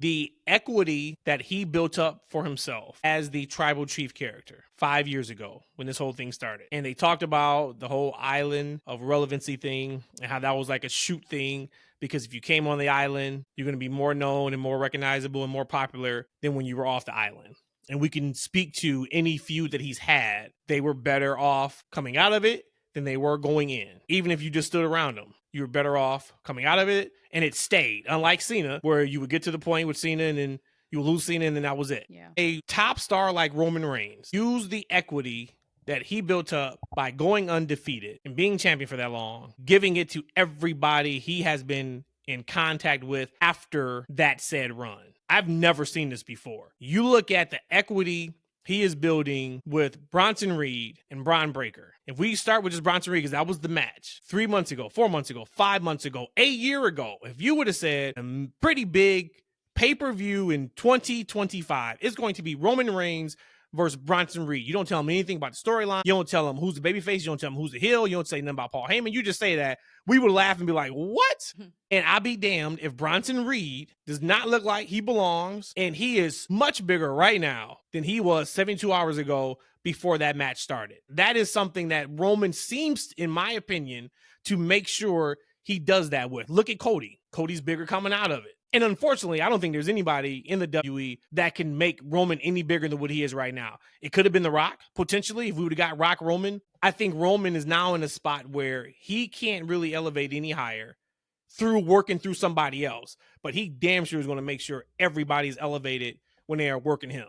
the equity that he built up for himself as the tribal chief character 5 years ago when this whole thing started. And they talked about the whole island of relevancy thing and how that was like a shoot thing, because if you came on the island, you're going to be more known and more recognizable and more popular than when you were off the island. And we can speak to any feud that he's had. They were better off coming out of it than they were going in. Even if you just stood around them, you were better off coming out of it, and it stayed. Unlike Cena, where you would get to the point with Cena and then you would lose Cena and then that was it. Yeah. A top star like Roman Reigns used the equity that he built up by going undefeated and being champion for that long, giving it to everybody he has been in contact with after that said run. I've never seen this before. You look at the equity he is building with Bronson Reed and Bron Breakker. If we start with just Bronson Reed, because that was the match 3 months ago, 4 months ago, 5 months ago, a year ago, if you would have said a pretty big pay-per-view in 2025 is going to be Roman Reigns versus Bronson Reed. You don't tell him anything about the storyline. You don't tell him who's the babyface. You don't tell him who's the heel. You don't say nothing about Paul Heyman. You just say that. We would laugh and be like, what? And I'll be damned if Bronson Reed does not look like he belongs, and he is much bigger right now than he was 72 hours ago before that match started. That is something that Roman seems, in my opinion, to make sure he does that with. Look at Cody. Cody's bigger coming out of it. And unfortunately, I don't think there's anybody in the WWE that can make Roman any bigger than what he is right now. It could have been The Rock, potentially, if we would have got Rock Roman. I think Roman is now in a spot where he can't really elevate any higher through working through somebody else. But he damn sure is going to make sure everybody's elevated when they are working him.